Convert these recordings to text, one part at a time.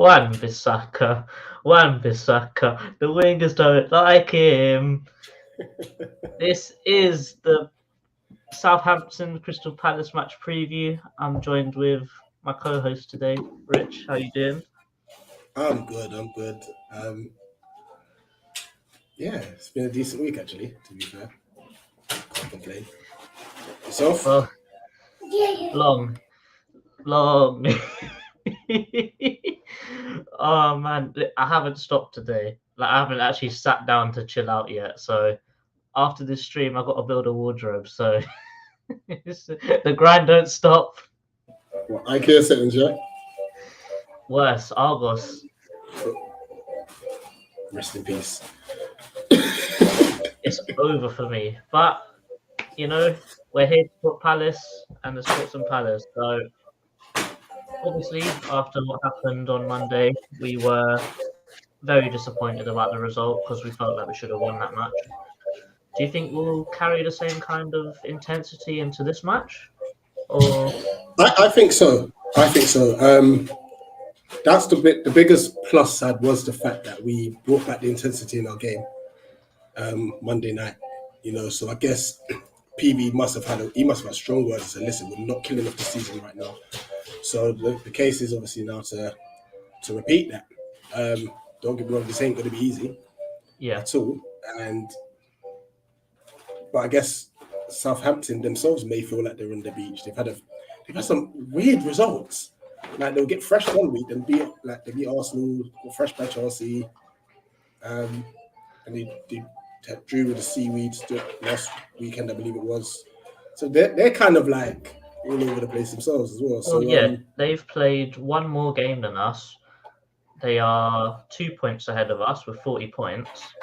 Wan-Bissaka. Wan-Bissaka. The wingers don't like him. This is the Southampton Crystal Palace match preview. I'm joined with my co-host today, Rich. How you doing? I'm good. Yeah, it's been a decent week actually. To be fair, can't complain. Yourself? Well, long. Oh man, I haven't stopped today. Like I haven't actually sat down to chill out yet. So after this stream, I've got to build a wardrobe. So the grind don't stop. What, IKEA settings, yeah? Worse, Argos. Rest in peace. It's over for me. But you know, we're here to put Palace and the Sports and Palace. So obviously, after what happened on Monday, we were very disappointed about the result because we felt like we should have won that match. Do you think we'll carry the same kind of intensity into this match? Or I think so. That's the biggest plus side was the fact that we brought back the intensity in our game Monday night. So I guess PV must have had strong words and said, listen, we're not killing off the season right now. So the case is obviously now to repeat that. Don't get me wrong, this ain't going to be easy at all. But I guess Southampton themselves may feel like they're on the beach. They've had some weird results. Like they'll get fresh one week and beat Arsenal, or fresh by Chelsea, and they drew with the Seaweeds last weekend, I believe it was. So they're kind of like all over the place themselves as well. So they've played one more game than us. They are 2 points ahead of us with 40 points.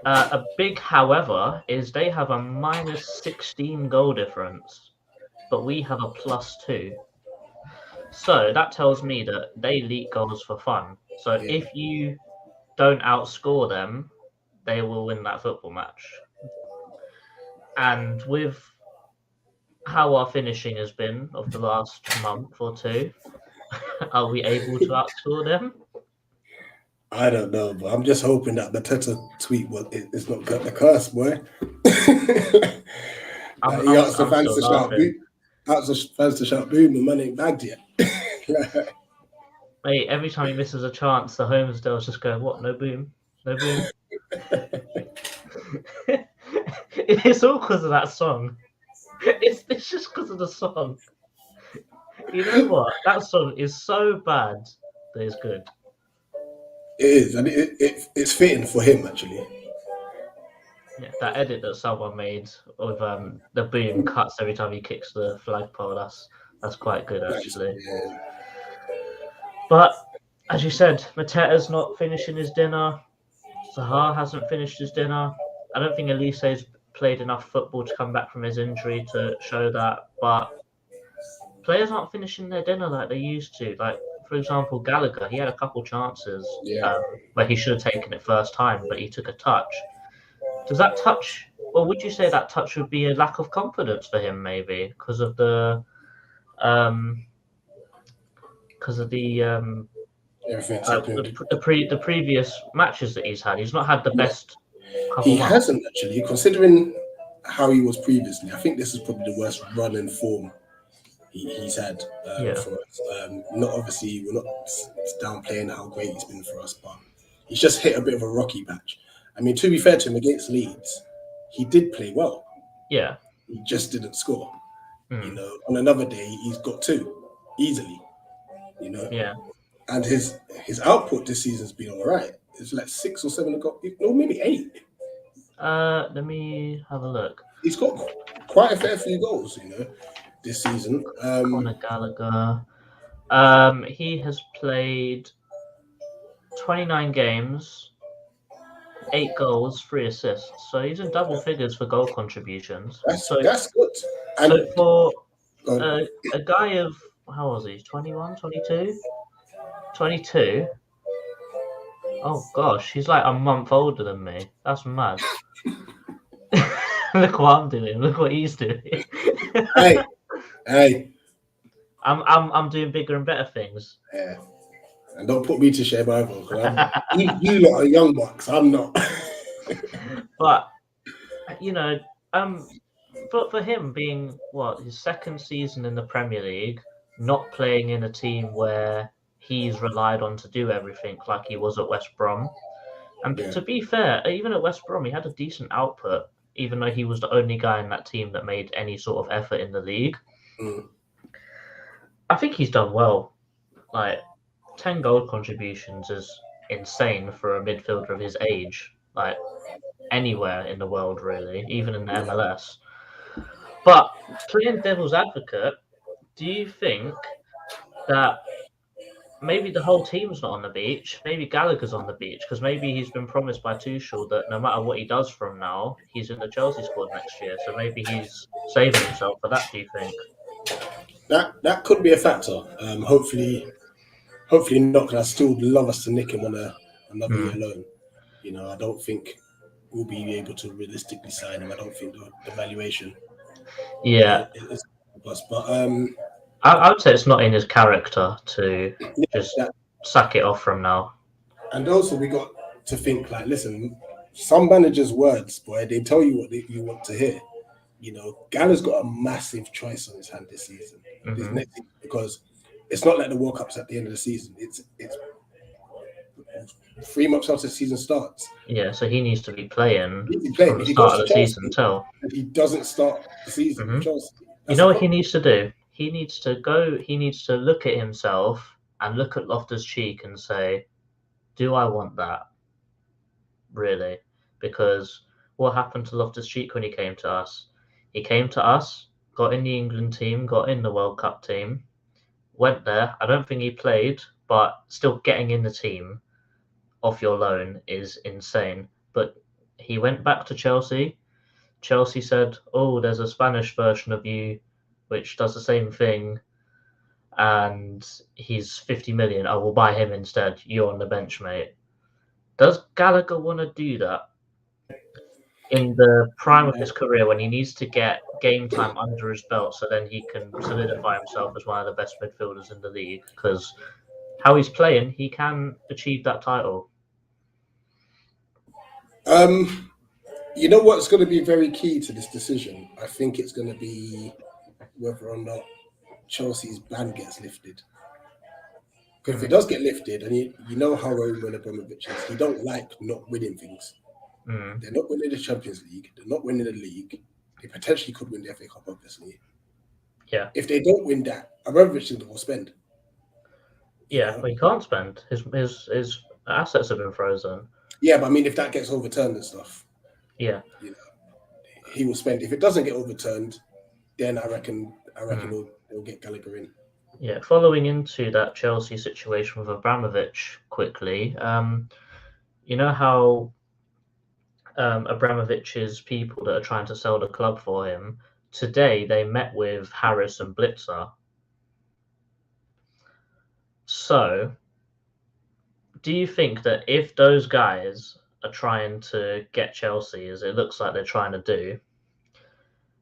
A big however is they have a minus 16 goal difference, but we have a +2. So that tells me that they leak goals for fun. So if you don't outscore them, they will win that football match. And with how our finishing has been of the last month or two, are we able to outscore them? I don't know, but I'm just hoping that the Teta tweet is not got the curse, boy. He asked the fans to shout boom. Asked the fans to shout boom, the man ain't bagged yet. Mate, every time he misses a chance, the Homesdale's just go, what? No boom? No boom? It's all because of that song. It's just because of the song. You know what? That song is so bad that it's good. It is, and it's fitting for him actually. Yeah, that edit that someone made of the boom cuts every time he kicks the flagpole. That's quite good actually. Yeah. But as you said, Mateta's not finishing his dinner. Zaha hasn't finished his dinner. I don't think Elise's played enough football to come back from his injury to show that. But players aren't finishing their dinner like they used to. Like, for example, Gallagher, he had a couple chances where he should have taken it first time, but he took a touch. Does that touch, or would you say that touch would be a lack of confidence for him, maybe because of the the previous matches that he's had? He's not had the best. He hasn't actually, considering how he was previously. I think this is probably the worst run in form he's had for us. Not obviously, we're not downplaying how great he's been for us, but he's just hit a bit of a rocky patch. I mean, to be fair to him, against Leeds, he did play well. Yeah, he just didn't score. On another day, he's got 2 easily. Yeah, and his output this season's been all right. It's like 6 or 7 goals, or maybe 8. Let me have a look. He's got quite a fair few goals, this season. Conor Gallagher. He has played 29 games, 8 goals, 3 assists. So he's in double figures for goal contributions. That's good. So for a guy of, how was he? 21, 22? 22? Oh gosh, he's like a month older than me. That's mad. Look what I'm doing. Look what he's doing. Hey. I'm doing bigger and better things. Yeah. And don't put me to shame either, because you lot are young bucks. I'm not. But you know, but for him being his second season in the Premier League, not playing in a team where he's relied on to do everything like he was at West Brom. And Yeah. to be fair, even at West Brom, he had a decent output, even though he was the only guy in that team that made any sort of effort in the league. I think he's done well. Like 10 goal contributions is insane for a midfielder of his age. Like anywhere in the world, really, even in the MLS. But playing devil's advocate, do you think that maybe the whole team's not on the beach? Maybe Gallagher's on the beach because maybe he's been promised by Tuchel that no matter what he does from now, he's in the Chelsea squad next year. So maybe he's saving himself for that. Do you think? That could be a factor. Hopefully not. Because I still would love us to nick him on another year loan. You know, I don't think we'll be able to realistically sign him. I don't think the valuation. Yeah. Is us. But I would say it's not in his character to just sack it off from now. And also, we got to think like, listen, some managers' words, boy, they tell you what you want to hear. You know, Gallagher's got a massive choice on his hand this season, this next season, because it's not like the World Cup's at the end of the season. It's 3 months after the season starts. Yeah, so he needs to be playing from the start of the season till. If he doesn't start the season with Chelsea, you know what he needs to do? He needs to look at himself and look at Loftus-Cheek and say, do I want that? Really? Because what happened to Loftus-Cheek when he came to us? He came to us, got in the England team, got in the World Cup team, went there. I don't think he played, but still getting in the team off your loan is insane. But he went back to Chelsea. Chelsea said, oh, there's a Spanish version of you which does the same thing, and he's 50 million. I will buy him instead. You're on the bench, mate. Does Gallagher want to do that in the prime of his career when he needs to get game time under his belt so then he can solidify himself as one of the best midfielders in the league? Because how he's playing, he can achieve that title. You know what's going to be very key to this decision? I think it's going to be whether or not Chelsea's ban gets lifted. Because if it does get lifted, and you know how Roman Abramovich is, he don't like not winning things. They're not winning the Champions League. They're not winning the league. They potentially could win the FA Cup, obviously. Yeah. If they don't win that, Abramovich will spend. Yeah, but he can't spend. His assets have been frozen. Yeah, but I mean, if that gets overturned and stuff, yeah, you know, he will spend. If it doesn't get overturned, then I reckon they'll get Gallagher in. Yeah, following into that Chelsea situation with Abramovich quickly, you know how Abramovich's people that are trying to sell the club for him, today they met with Harris and Blitzer. So, do you think that if those guys are trying to get Chelsea, as it looks like they're trying to do,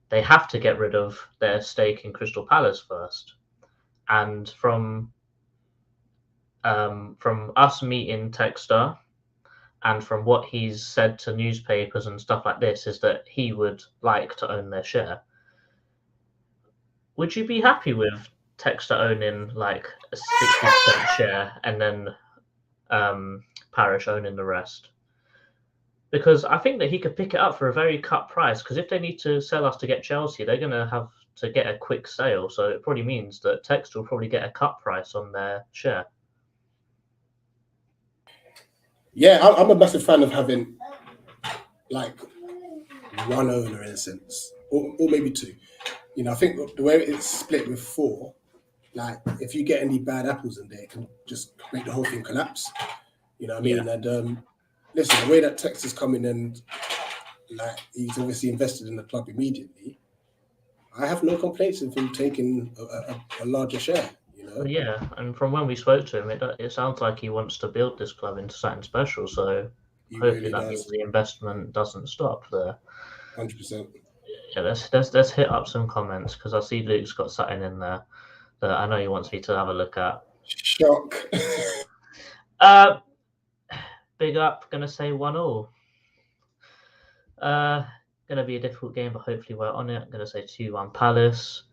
they have to get rid of their stake in Crystal Palace first? And from us meeting Texter and from what he's said to newspapers and stuff like this, is that he would like to own their share. Would you be happy with Texter owning like a 60% share and then Parish owning the rest? Because I think that he could pick it up for a very cut price, because if they need to sell us to get Chelsea, they're going to have to get a quick sale. So it probably means that Texter will probably get a cut price on their share. Yeah, I'm a massive fan of having like one owner in a sense, or maybe two. You know, I think the way it's split with 4, like if you get any bad apples in there, it can just make the whole thing collapse. You know what I mean? And listen, the way that Tex is coming and like he's obviously invested in the club immediately, I have no complaints of him taking a larger share. You know? Yeah, and from when we spoke to him, it sounds like he wants to build this club into something special. So hopefully that means the investment doesn't stop there. 100%. Yeah, let's hit up some comments, because I see Luke's got something in there that I know he wants me to have a look at. Shock. Big up. Gonna say 1-1. Gonna be a difficult game, but hopefully we're on it. I'm gonna say 2-1 Palace.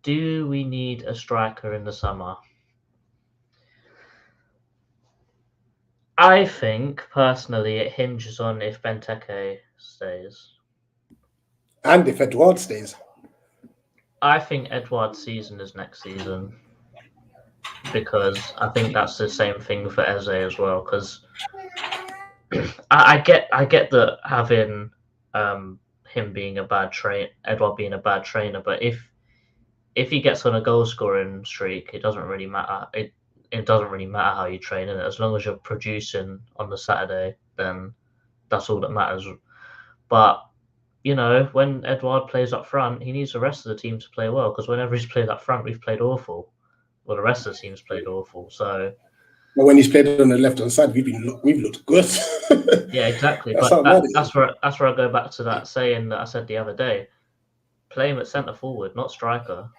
Do we need a striker in the summer? I think personally it hinges on if Benteke stays. And if Edouard stays. I think Edouard's season is next season, because I think that's the same thing for Eze as well. Because I get that having him being a bad Edouard being a bad trainer, but if he gets on a goal scoring streak, it doesn't really matter. It doesn't really matter how you train in it. As long as you're producing on the Saturday, then that's all that matters. But when Edouard plays up front, he needs the rest of the team to play well, because whenever he's played up front, we've played awful. Well, the rest of the team's played awful. So, but when he's played on the left hand side, we've looked good. Yeah, exactly. That's But that's where I go back to that saying that I said the other day: play him at centre forward, not striker,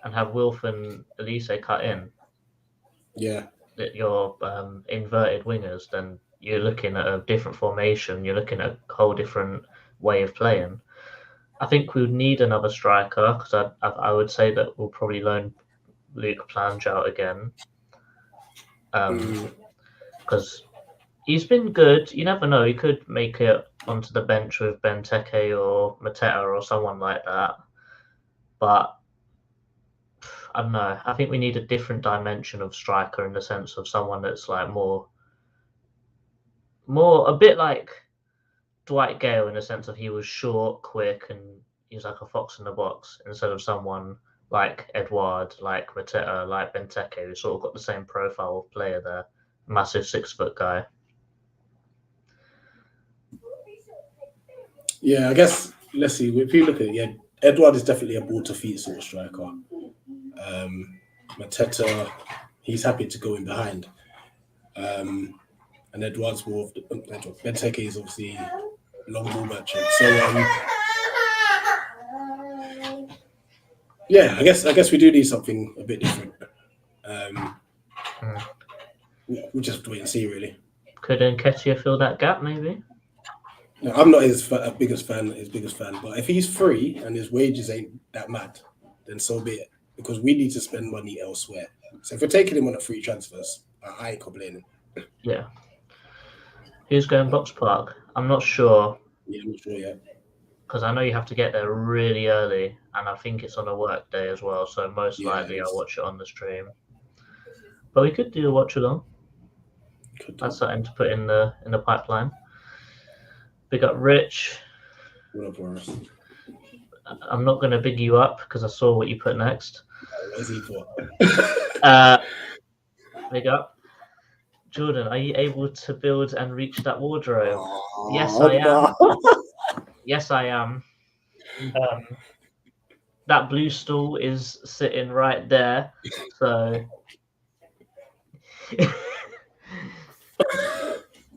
and have Wilf and Elise cut in. Yeah. Your inverted wingers, then you're looking at a different formation. You're looking at a whole different way of playing. I think we would need another striker, because I would say that we'll probably loan Luke Plange out again, because he's been good. You never know; he could make it onto the bench with Benteke or Mateta or someone like that. But I don't know. I think we need a different dimension of striker, in the sense of someone that's like more a bit like Dwight Gale, in the sense of he was short, quick, and he's like a fox in the box, instead of someone like Edouard, like Mateta, like Benteke, who sort of got the same profile of player there. Massive 6-foot guy. Yeah, I guess, let's see. If you look at it, Edouard is definitely a ball to feet sort of striker. Mateta, he's happy to go in behind. And Edouard's more of Benteke is obviously long ball merchant. So yeah, I guess we do need something a bit different. We'll just wait and see, really. Could Nketiah fill that gap, maybe? No, I'm not his biggest fan, but if he's free and his wages ain't that mad, then so be it. Because we need to spend money elsewhere. So if we're taking him on a free transfers, I ain't complaining. Yeah. Who's going Box Park? I'm not sure. Yeah, I'm not sure yet. Because I know you have to get there really early, and I think it's on a work day as well. So most likely I'll watch it on the stream. But we could do a watch along. That's something to put in the pipeline. Big up Rich. What up, Boris? I'm not going to big you up because I saw what you put next. What is he for? Big up. Jordan, are you able to build and reach that wardrobe? Yes, I am. Yes, I am. That blue stool is sitting right there. So...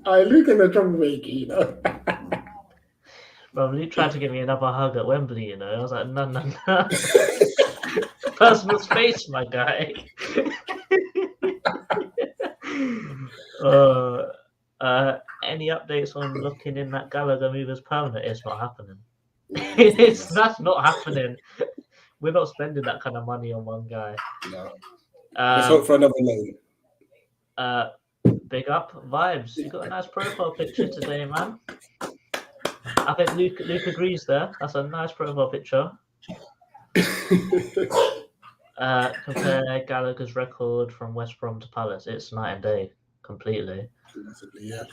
I look at the troublemaker, Bro, Luke tried to give me another hug at Wembley, I was like, no. Personal space, my guy. Any updates on looking in that Gallagher move as permanent? It's not happening. That's not happening. We're not spending that kind of money on one guy. No. Let's hope for another loan. Big up Vibes. You got a nice profile picture today, man. I think Luke agrees there. That's a nice profile picture. Compare Gallagher's record from West Brom to Palace. It's night and day, completely. Yeah.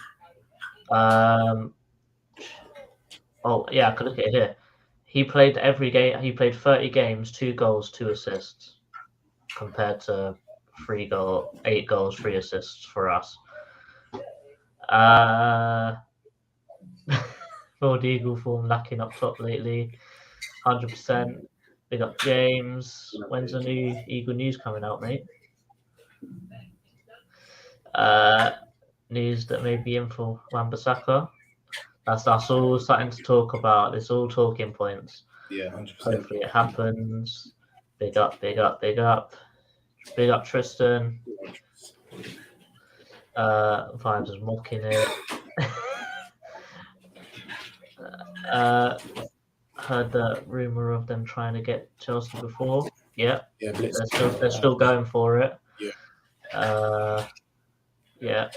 Oh yeah, I could look at it here. He played every game. He played 30 games, 2 goals, 2 assists, compared to 8 goals, 3 assists for us. Bald Eagle form lacking up top lately. 100%. Big up James. When's the new Eagle news coming out, mate? News that may be in for Wan-Bissaka. That's all starting to talk about. It's all talking points. Yeah, 100%. Hopefully it happens. Big up. Big up Tristan. Vibes is mocking it. Heard the rumor of them trying to get Chelsea before. Yeah, Yeah, they're still going for it. Yeah. Yeah.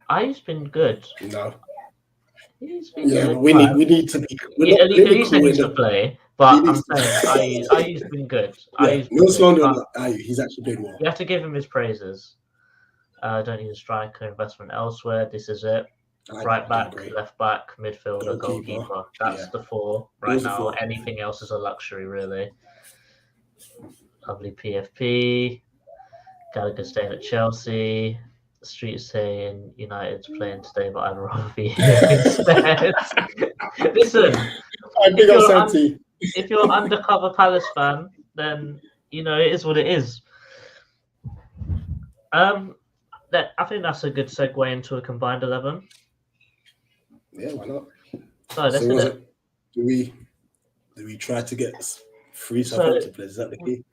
Ayu's been good. No. He's been Yeah, good. but we need to be. We're Yeah, not Elise clinical needs in to the. play, He but I'm needs saying to. Ayu's been good. Yeah, Ayu's no been good. slander on Ayu. He's actually doing well. You have to give him his praises. Don't need a striker, investment elsewhere. This is it. Right back, left back, midfielder, goalkeeper. That's the four right now. Anything else is a luxury, really. Lovely PFP. Gallagher staying at Chelsea. Street saying United's playing today, but I'd rather be here instead. Listen, if you're an undercover Palace fan, then it is what it is. I think that's a good segue into a combined 11. Yeah, why not? So let's hit it. Do we try to get 3 Southampton players? Is that the key?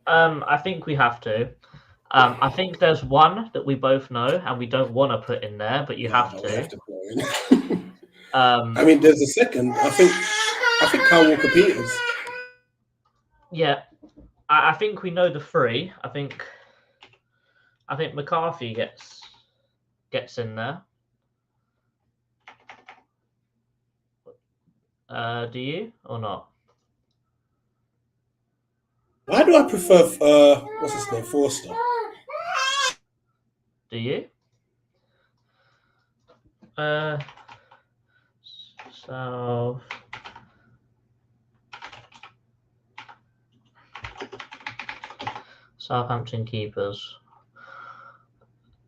I think we have to. I think there's one that we both know and we don't want to put in there, but you have to. We have to put in. I mean, there's a second. I think Kyle Walker-Peters. Yeah, I think we know the 3. I think McCarthy gets in there. Do you or not? Why do I prefer what's his name, Forster? Do you? So Southampton keepers.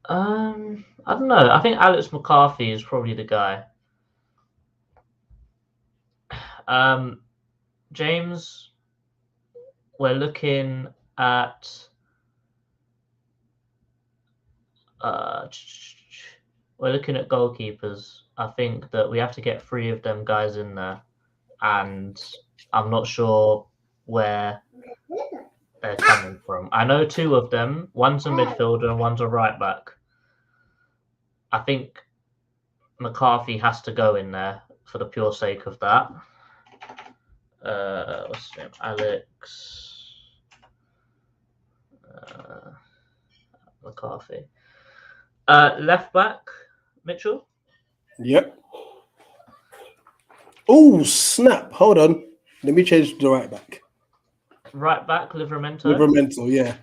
I don't know. I think Alex McCarthy is probably the guy. James, we're looking at goalkeepers. I think that we have to get 3 of them guys in there, and I'm not sure where they're coming from. I know 2 of them. One's a midfielder and one's a right back. I think McCarthy has to go in there for the pure sake of that. What's his name? Alex McCarthy. Left back, Mitchell. Yep. Oh snap! Hold on. Let me change the right back. Right back, Livramento. Livramento, yeah.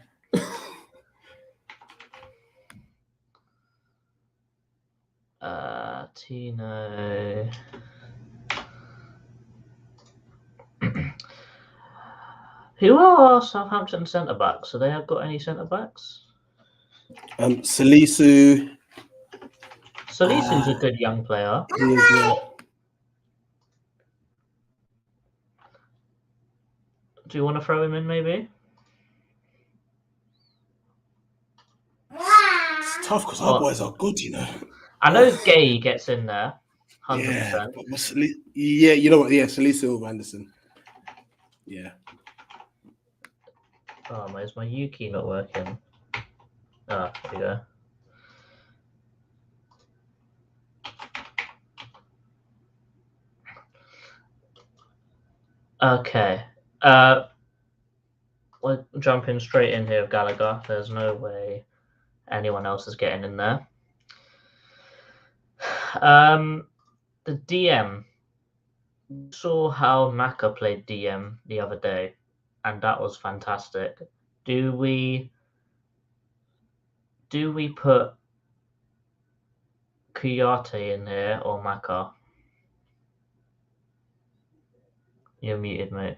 Tino. Who are Southampton centre backs? So they have got any centre backs? Salisu. Salisu's a good young player. He is, yeah. Do you want to throw him in, maybe? It's tough because our boys are good, I know Gay gets in there, 100%. Yeah, you know what? Yeah, Salisu over Anderson. Yeah. Oh, is my U key not working? There we go. Okay. We're jumping straight in here with Gallagher. There's no way anyone else is getting in there. The DM. Saw how Maka played DM the other day, and that was fantastic. Do we put Kuyate in here or Maka? You're muted, mate.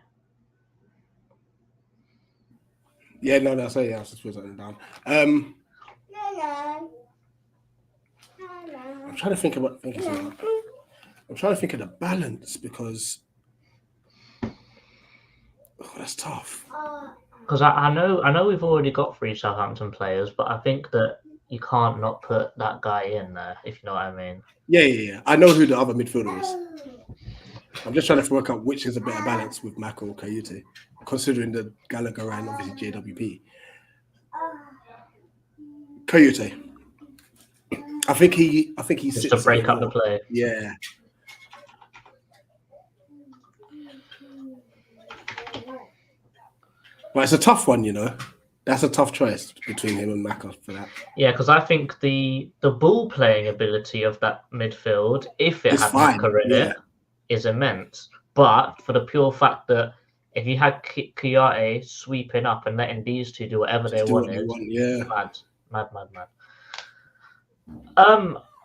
Yeah, no, that's it. Yeah, I was just put something down. I'm trying to think about I'm trying to think of the balance because that's tough. Because I know we've already got 3 Southampton players, but I think that you can't not put that guy in there, if you know what I mean. Yeah. I know who the other midfielder is. I'm just trying to work out which is a better balance with Maka or Kayute, considering the Gallagher and obviously JWP. Coyote. I think he Just sits to a break bit up the more. play. Yeah. But it's a tough one, you know. That's a tough choice between him and Maka for that. Yeah, because I think the ball playing ability of that midfield, if it It's had fine, Maka in yeah. it, is immense. But for the pure fact that if you had Kuyate sweeping up and letting these two do whatever they Just do what wanted, they want, yeah. mad.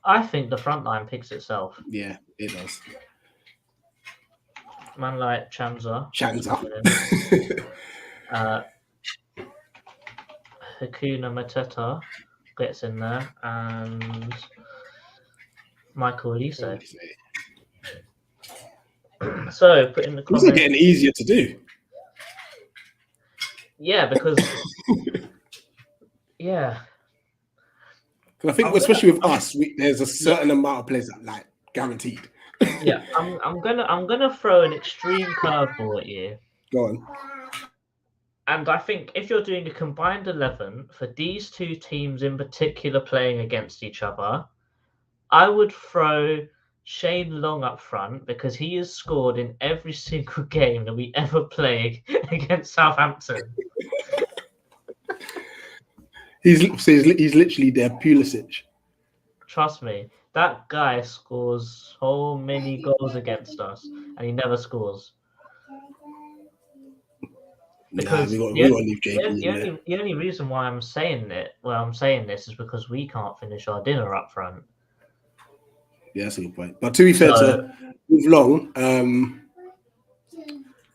I think the front line picks itself. Yeah, it does. Man like Chanza. Hakuna Mateta gets in there, and Michael Elise. So put in the These are comments. getting easier to do. Yeah, because yeah. I think, especially with us, there's a certain amount of players that like guaranteed. Yeah, I'm gonna throw an extreme curveball at you. Go on. And I think if you're doing a combined 11 for these two teams in particular playing against each other, I would throw Shane Long up front because he has scored in every single game that we ever play against Southampton. He's literally their Pulisic. Trust me, that guy scores so many goals against us, and he never scores. Because we got to leave JP the only reason why I'm saying this is because we can't finish our dinner up front. Yeah, that's a good point. But to be fair to with Long,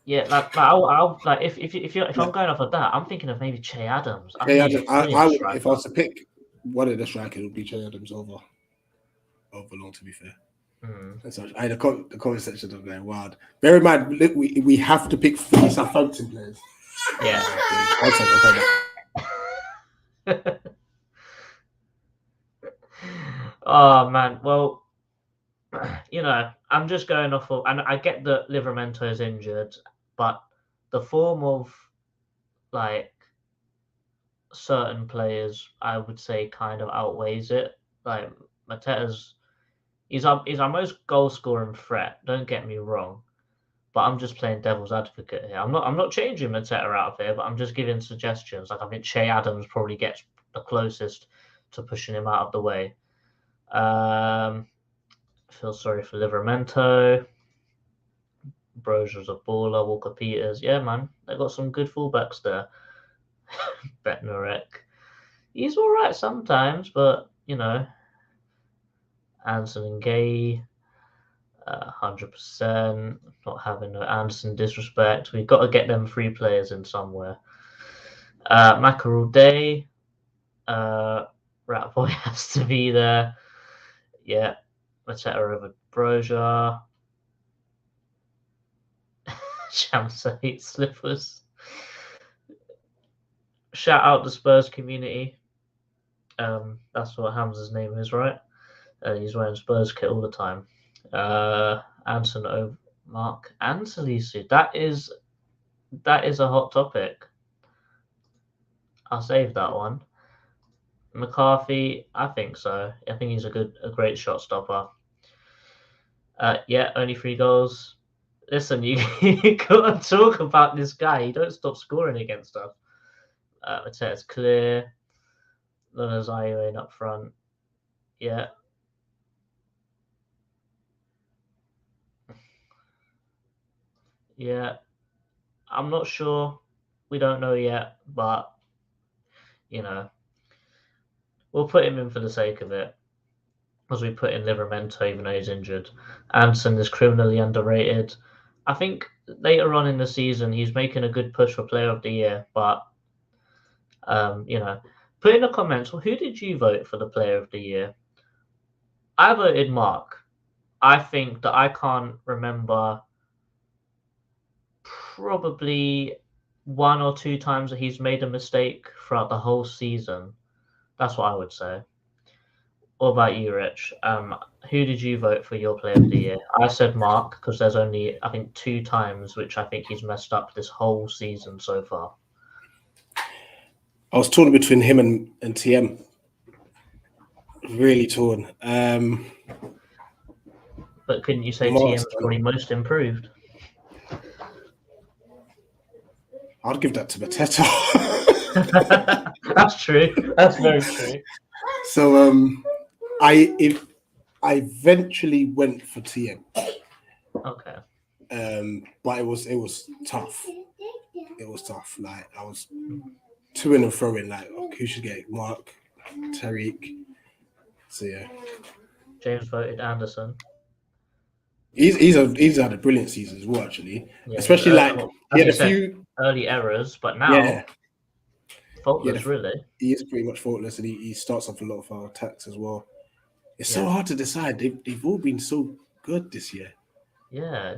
yeah, I'll like if I'm going off of that, I'm thinking of maybe Che Adams. If I was to pick one of the strikers, it would be Che Adams over Long. To be fair, so the comment section is going wild. Bear in mind, we have to pick 3 Southampton players. Yeah. Oh man, well, you know, I'm just going off of, and I get that Livramento is injured, but the form of like certain players, I would say, kind of outweighs it. Like Mateta's, he's our most goal scoring threat. Don't get me wrong, but I'm just playing devil's advocate here. I'm not changing Mateta out of here, but I'm just giving suggestions. Like I think Che Adams probably gets the closest to pushing him out of the way. Feel sorry for Livramento. Brozier's a baller. Walker Peters, yeah, man, they got some good fullbacks there. Betnarek, he's all right sometimes, but you know, Anson and Gay, 100%. Not having no Anderson disrespect. We've got to get them 3 players in somewhere. Mackerel Day, Ratboy has to be there. Yeah, Mateta over Brozier. Shamsa hates slippers. Shout out the Spurs community. That's what Hamza's name is, right? He's wearing Spurs kit all the time. Anson over Mark Anselisu. That is a hot topic. I'll save that one. McCarthy, I think so. I think he's a great shot stopper. Yeah, only 3 goals. Listen, you gotta talk about this guy. He don't stop scoring against us. Mateta's clear. Lonazayo in up front. Yeah. Yeah. I'm not sure. We don't know yet, but you know, we'll put him in for the sake of it. As we put in Livramento, even though he's injured. Anson is criminally underrated. I think later on in the season, he's making a good push for Player of the Year. But, you know, put in the comments, well, who did you vote for the Player of the Year? I voted Mark. I think that I can't remember probably 1 or 2 times that he's made a mistake throughout the whole season. That's what I would say. What about you, Rich? Who did you vote for your Player of the Year? I said Mark because there's only, I think, 2 times which I think he's messed up this whole season so far. I was torn between him and TM. Really torn. But couldn't you say Mark's TM is probably most improved? I'd give that to Mateta. That's true. That's very true. So I eventually went for TM. Okay. But it was tough. It was tough. Like I was to and fro-in. Like who should get it? Mark, Tariq. So yeah, James voted Anderson. he's had a brilliant season as well. Actually, Yeah, especially like he had a few early errors, but now faultless. Yeah, Really, he is pretty much faultless, and he starts off a lot of our attacks as well. It's so Yeah. hard to decide. They've all been so good this year. yeah,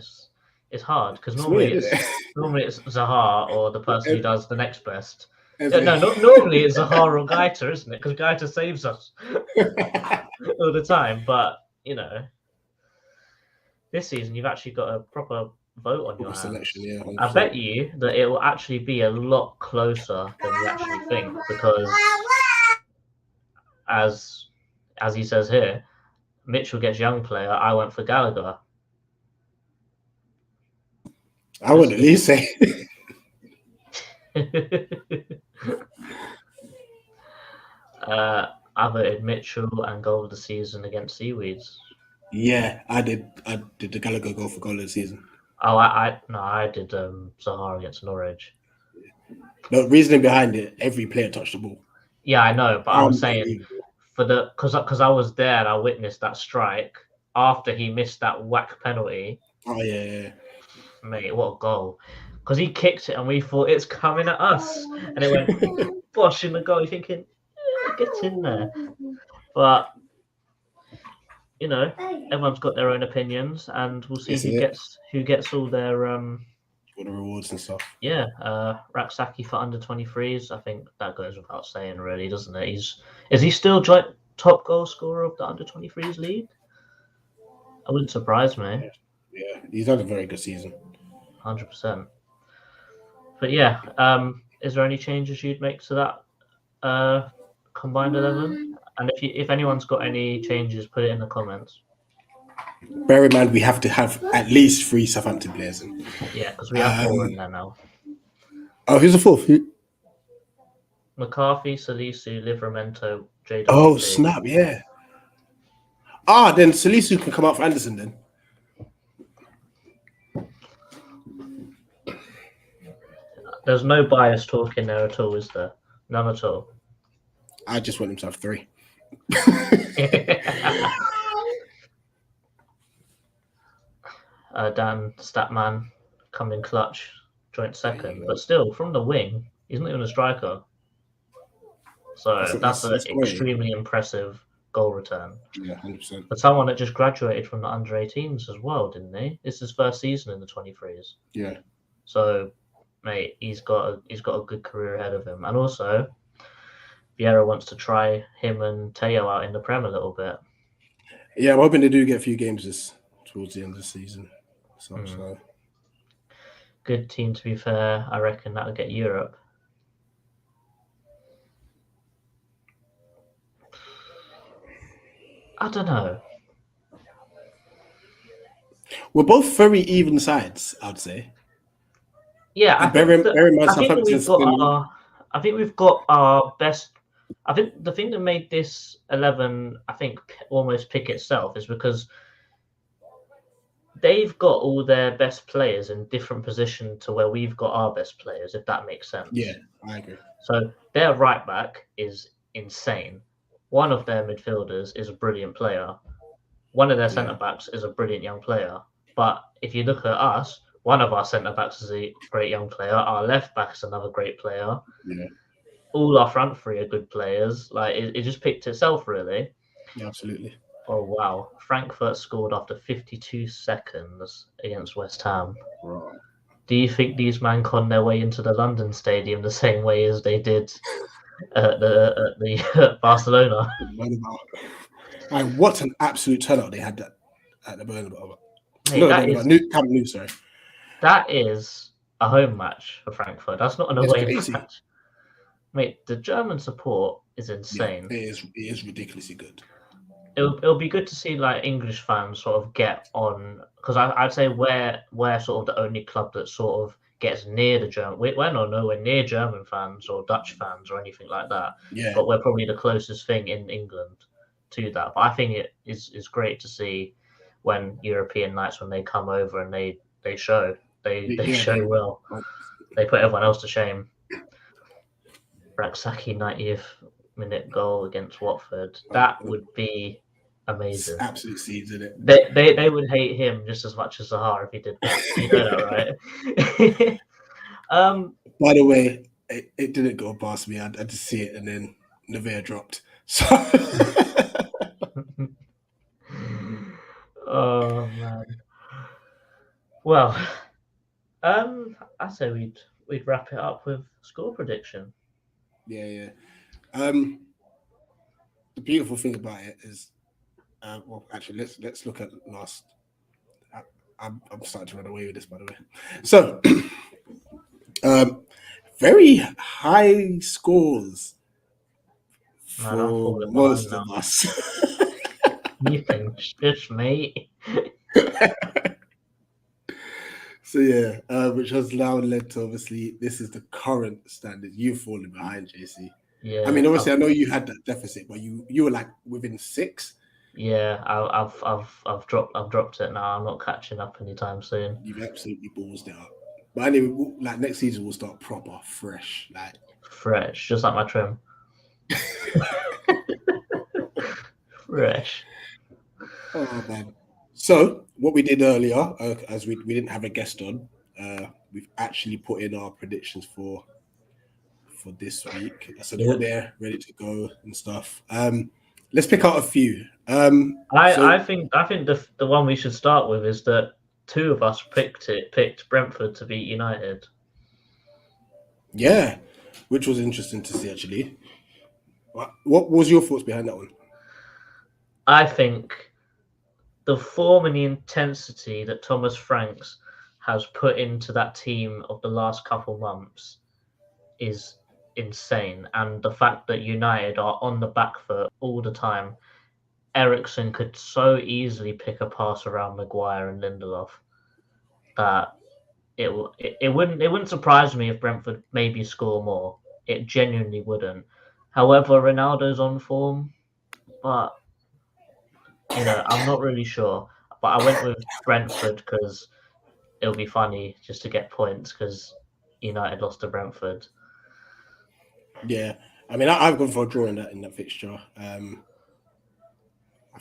it's hard because It's normally weird, isn't it? normally it's Zaha or the person who does the next best. As Yeah, a- no, normally it's Zaha or Gaita, isn't it? Because Gaita saves us all the time. But you know, this season you've actually got a proper vote on your hands. selection, yeah. 100%. I bet you that it will actually be a lot closer than you actually think because, as he says here, Mitchell gets young player. I went for Gallagher. I would at least say. I voted Mitchell and goal of the season against Seaweeds. Yeah, I did. I did the Gallagher goal for goal of the season. Oh, I did Sahara against Norwich. The reasoning behind it, every player touched the ball. Yeah, I know, but I'm saying for the because I was there and I witnessed that strike after he missed that whack penalty. Oh yeah. Mate, what a goal! Because he kicked it and we thought it's coming at us, and it went bosh in the goal. You're thinking, get in there, but you know, everyone's got their own opinions, and we'll see who gets all their all the rewards and stuff. Yeah, Raksaki for under 23s. I think that goes without saying, really, doesn't it? Is he still joint top goal scorer of the under 23s league? I wouldn't surprise me. Yeah, he's had a very good season. 100%. But yeah, is there any changes you'd make to that combined 11? And if anyone's got any changes, put it in the comments. Bear in mind, we have to have at least 3 Southampton players in. Yeah, because we have 4 in there now. Oh, who's the 4th? McCarthy, Salisu, Livramento, JW. Oh, snap, yeah. Then Salisu can come out for Anderson then. There's no bias talking there at all, is there? None at all. I just want him to have 3. Dan Statman coming clutch, joint second, but still from the wing, he's not even a striker. So that's an extremely impressive goal return. Yeah, 100%. But someone that just graduated from the under 18s as well, didn't he? It's his first season in the 23s. Yeah. So, mate, he's got a good career ahead of him, and also Vieira wants to try him and Teo out in the Prem a little bit. Yeah, I'm hoping they do get a few games towards the end of the season. So. Good team, to be fair. I reckon that'll get Europe. I don't know. We're both very even sides, I'd say. Yeah, I think we've got our best. I think the thing that made this 11, I think, almost pick itself is because they've got all their best players in different positions to where we've got our best players, if that makes sense. Yeah, I agree. So their right back is insane. One of their midfielders is a brilliant player. One of their centre backs is a brilliant young player. But if you look at us, one of our centre backs is a great young player. Our left back is another great player. Yeah. All our front three are good players. Like it just picked itself, really. Yeah, absolutely. Oh wow! Frankfurt scored after 52 seconds against West Ham. Right. Do you think these men con their way into the London Stadium the same way as they did at the Barcelona? And what an absolute turnout they had at the Bernabeu. Camp Nou, sorry. That is a home match for Frankfurt. That's not an away match. Mate, the German support is insane. Yeah, it is ridiculously good. it'll be good to see like English fans sort of get on, because I'd say we're sort of the only club that sort of gets near the German. We're not nowhere near German fans or Dutch fans or anything like that, Yeah, but we're probably the closest thing in England to that. But I think it is great to see when European nights, when they come over and they show they yeah, show they. well. They put everyone else to shame. Raksaki 90th minute goal against Watford. That would be amazing. Absolute seeds in it. They would hate him just as much as Zaha if he did that. You know that, right? By the way, it didn't go past me. I just see it, and then Nevea dropped. So Oh man. Well, I say we'd wrap it up with score prediction. yeah. The beautiful thing about it is, well, actually, let's look at last. I'm starting to run away with this, by the way. So, very high scores Man, I'm for falling behind most now. of us. You can shush me. So yeah, which has now led to, obviously, this is the current standard. You've fallen behind, JC. Yeah, I mean, obviously, I know you had that deficit, but you were like within 6. yeah. I've dropped it now. I'm not catching up anytime soon. You've absolutely ballsed it up. But anyway, like next season, we'll start proper, fresh. Like, Fresh, just like my trim. Fresh. oh man. So what we did earlier, as we didn't have a guest on, we've actually put in our predictions for this week, so they're all there, ready to go and stuff. Let's pick out a few. I think the one we should start with is that two of us picked Brentford to beat United. Yeah, which was interesting to see actually. What was your thoughts behind that one? I think the form and the intensity that Thomas Franks has put into that team of the last couple months is insane, and the fact that United are on the back foot all the time. Ericsson could so easily pick a pass around Maguire and Lindelof that it wouldn't surprise me if Brentford maybe score more. It genuinely wouldn't. However, Ronaldo's on form, but I'm not really sure. But I went with Brentford because it'll be funny just to get points because United lost to Brentford. Yeah, I mean, I've gone for a draw in that fixture. I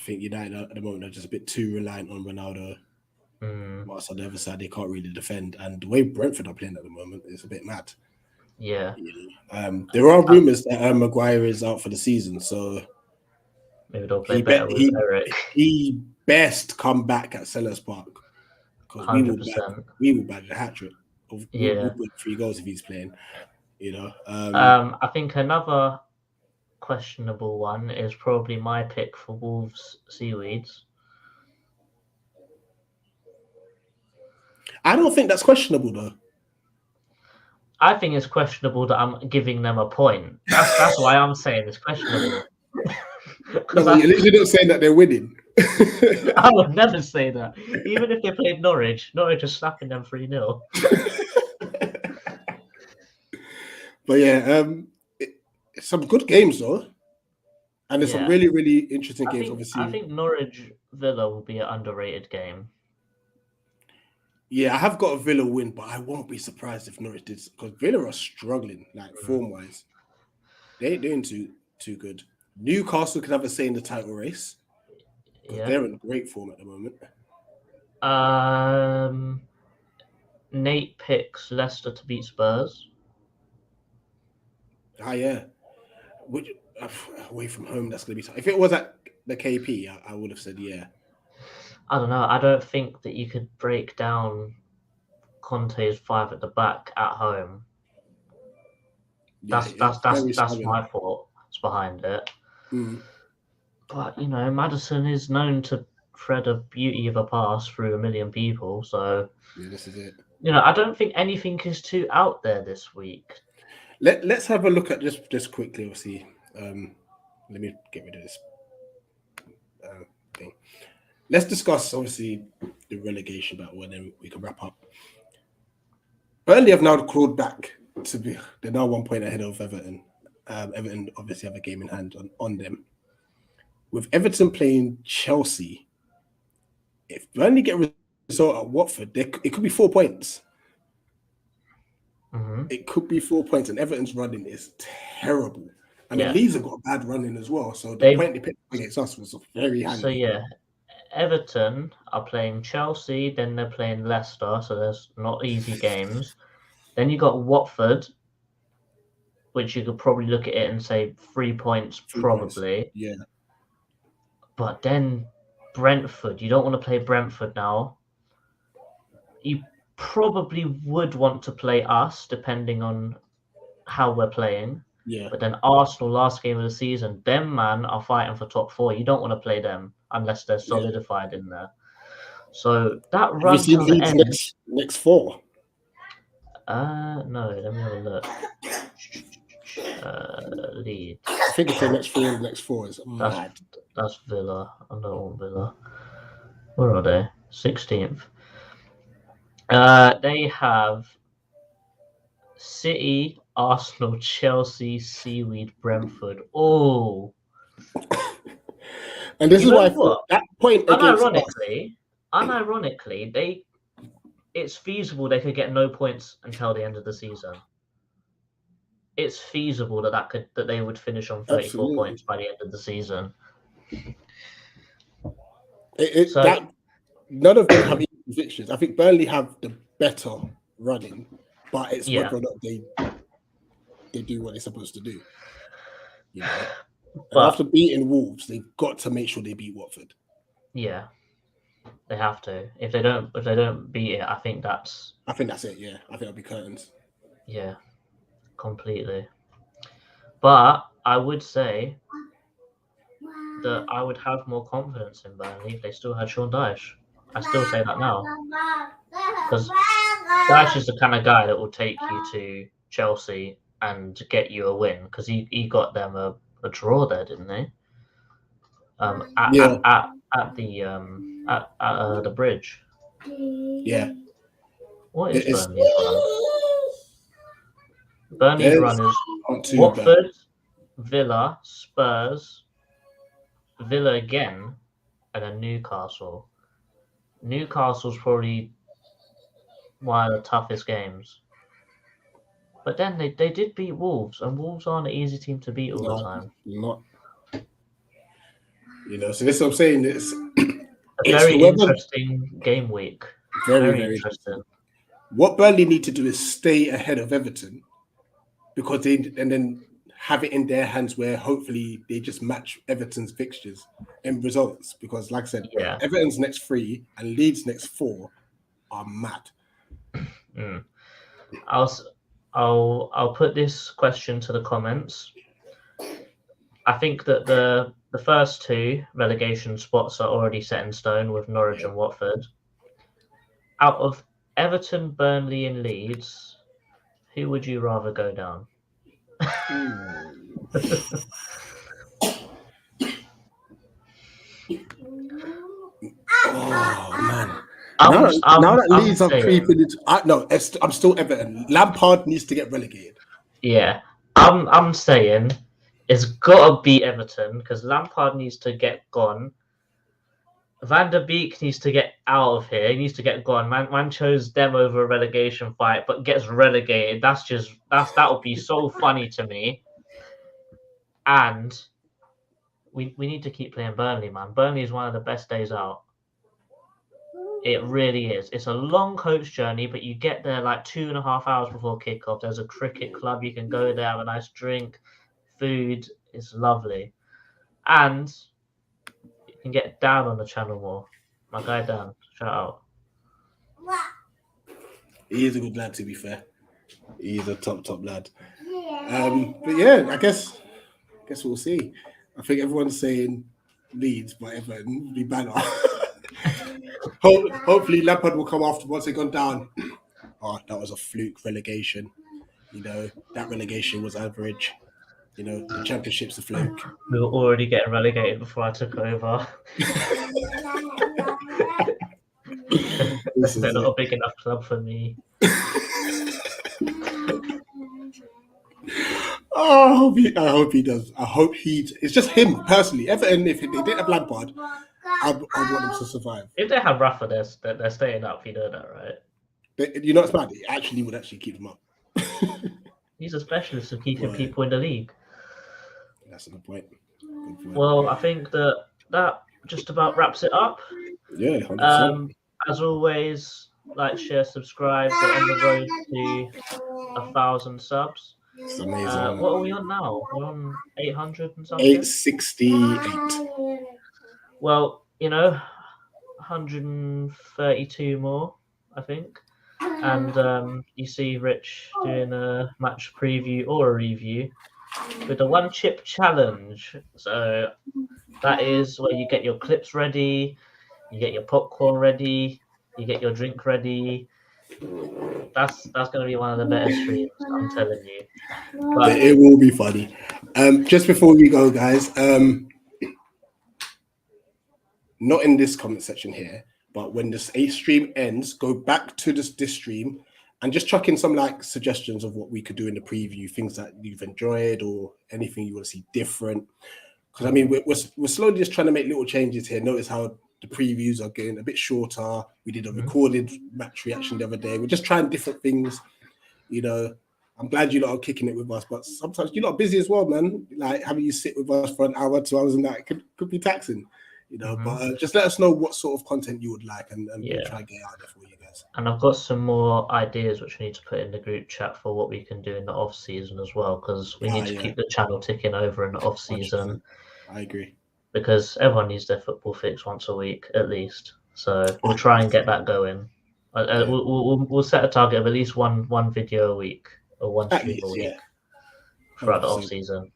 think United at the moment are just a bit too reliant on Ronaldo. Whilst on the other side, they can't really defend. And the way Brentford are playing at the moment is a bit mad. Yeah. There are rumours that Maguire is out for the season, so maybe they'll play better with Eric. He best come back at Sellers Park because 100%. we will bag a hat trick. Yeah. We'll put 3 goals if he's playing. I think another questionable one is probably my pick for Wolves Seaweeds. I don't think that's questionable though. I think it's questionable that I'm giving them a point. That's why I'm saying it's questionable. No, you're literally not saying that they're winning. I would never say that. Even if they played Norwich is slapping them 3-0. But yeah, some good games though. And there's some really, really interesting games, obviously. I think Norwich Villa will be an underrated game. Yeah, I have got a Villa win, but I won't be surprised if Norwich did, because Villa are struggling, like form-wise. They ain't doing too good. Newcastle could have a say in the title race. Yeah. They're in great form at the moment. Nate picks Leicester to beat Spurs. Yeah. Which, away from home, that's going to be tough. If it was at the KP, I would have said yeah. I don't know. I don't think that you could break down Conte's 5 at the back at home. That's my thoughts behind it. But Maddison is known to thread a beauty of a pass through a million people. So yeah, this is it. I don't think anything is too out there this week. Let's have a look at just quickly. Obviously, let me get rid of this thing. Let's discuss, obviously, the relegation battle, and then we can wrap up. Burnley have now crawled back to be. They're now 1 point ahead of Everton. Everton obviously have a game in hand on them. With Everton playing Chelsea, if Burnley get a result at Watford, it could be 4 points. Mm-hmm. It could be 4 points, and Everton's running is terrible. And then Leeds have got a bad running as well. So the point they picked against us was very handy. So yeah, Everton are playing Chelsea, then they're playing Leicester, so there's not easy games. Then you got Watford, which you could probably look at it and say 3 points, probably. Points. Yeah. But then Brentford, you don't want to play Brentford now. You probably would want to play us, depending on how we're playing. Yeah. But then Arsenal, last game of the season, them man are fighting for top 4. You don't want to play them unless they're solidified in there. So that run to the end. Next 4. No, let me have a look. Leeds. I think it's the next 4 is mad. That's Villa. I don't want Villa. Where are they? 16th. They have City, Arsenal, Chelsea, Seaweed, Brentford. Oh. And this is why that point unironically, it's feasible they could get no points until the end of the season. It's feasible that they would finish on 34 points by the end of the season. None of them have equal fixtures. I think Burnley have the better running, but it's whether or not they do what they're supposed to do. You know? But after beating Wolves, they've got to make sure they beat Watford. Yeah, they have to. If they don't beat it, I think that's it. Yeah, I think it'll be curtains. Yeah, completely. But I would say that I would have more confidence in Burnley if they still had Sean Dyche. I still say that now, because Dyche is the kind of guy that will take you to Chelsea and get you a win, because he got them a draw there, didn't they? At the bridge. Yeah. What is Burnley's run? Burnley's run is Watford, Villa, Spurs, Villa again, and then Newcastle. Newcastle's probably one of the toughest games. But then they did beat Wolves, and Wolves aren't an easy team to beat all the time. Not. You know, so this is what I'm saying. It's a very interesting game week. Very interesting. What Burnley need to do is stay ahead of Everton, because and then have it in their hands where hopefully they just match Everton's fixtures and results. Because, like I said, Everton's next 3 and Leeds' next 4 are mad. I'll put this question to the comments. I think that the first 2 relegation spots are already set in stone with Norwich and Watford. Out of Everton, Burnley, and Leeds, who would you rather go down? Oh man! Now that Leeds are creeping into, I'm still Everton. Lampard needs to get relegated. Yeah, I'm saying it's gotta be Everton, because Lampard needs to get gone. Van der Beek needs to get out of here. He needs to get gone. Man chose them over a relegation fight, but gets relegated. That would be so funny to me. And we need to keep playing Burnley, man. Burnley is one of the best days out. It really is. It's a long coach journey, but you get there like 2.5 hours before kickoff. There's a cricket club. You can go there, have a nice drink, food. It's lovely. And you can get Dan on the channel more. My guy Dan, shout out. He is a good lad, to be fair. He is a top lad. But yeah, I guess we'll see. I think everyone's saying Leeds, but Everton will be banner. Hopefully Lampard will come after once they've gone down. Oh, that was a fluke relegation. You know, that relegation was average. You know, the championship's a fluke. We were already getting relegated before I took over. They're not a big enough club for me. Oh, I hope he does. I hope it's just him personally. Everton, if they didn't have Lampard, I want them to survive. If they have Rafa, they're staying up. You know that, right? You know what's bad? It actually would keep them up. He's a specialist of keeping people in the league. That's a good point. Well, I think that just about wraps it up. Yeah, 100%. As always, like, share, subscribe. We're on the road to 1,000 subs. It's amazing. What are we on now? We're on 800 and something. 868. Well, 132 more, I think. And you see Rich doing a match preview or a review with the one chip challenge. So that is where you get your clips ready, you get your popcorn ready, you get your drink ready. That's going to be one of the better streams, I'm telling you. But it will be funny. Just before we go, guys, not in this comment section here, but when this stream ends, go back to this stream and just chuck in some suggestions of what we could do in the preview, things that you've enjoyed or anything you want to see different. Because I mean, we're slowly just trying to make little changes here. Notice how the previews are getting a bit shorter. We did a recorded match reaction the other day. We're just trying different things. I'm glad you lot are kicking it with us, but sometimes you're not busy as well, man. Like having you sit with us for an hour, 2 hours, and that could be taxing. But just let us know what sort of content you would like, and we'll try and get out there for you guys. And I've got some more ideas which we need to put in the group chat for what we can do in the off season as well, because we need to keep the channel ticking over in the off season. 100%. I agree. Because everyone needs their football fix once a week at least, so we'll try and get that going. We'll set a target of at least one video a week or one stream a week throughout the off season.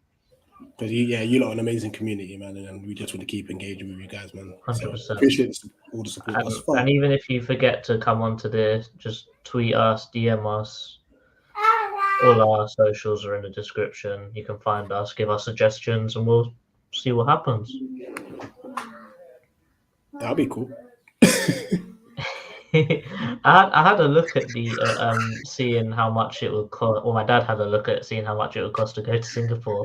Because you lot are an amazing community, man, and we just want to keep engaging with you guys, man. 100%. So appreciate all the support. And even if you forget to come onto this, just tweet us, DM us. All our socials are in the description. You can find us, give us suggestions, and we'll see what happens. That'll be cool. I had a look at the seeing how much it would cost. Well, my dad had a look at seeing how much it would cost to go to Singapore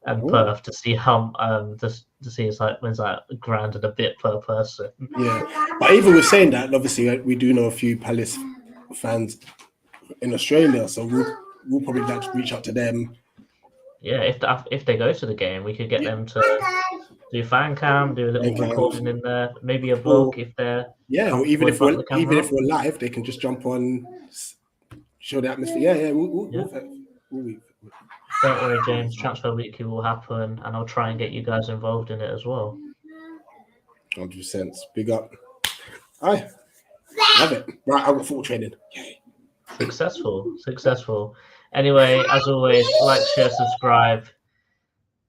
and Perth to see how to see it's $1,000 and a bit per person. Yeah, but even with saying that, obviously we do know a few Palace fans in Australia, so we'll probably like to reach out to them. Yeah, if they go to the game, we could get them to do fan cam, do a little recording in there, maybe a vlog if they're or even if we're live, they can just jump on, show the atmosphere. Don't worry, James. Transfer Weekly will happen, and I'll try and get you guys involved in it as well. 100%. Big up. I love it. Right, I've got full training. Yay. Successful. Anyway, as always, like, share, subscribe.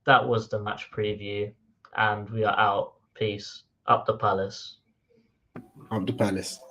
That was the match preview, and we are out. Peace. Up the Palace. Up the Palace.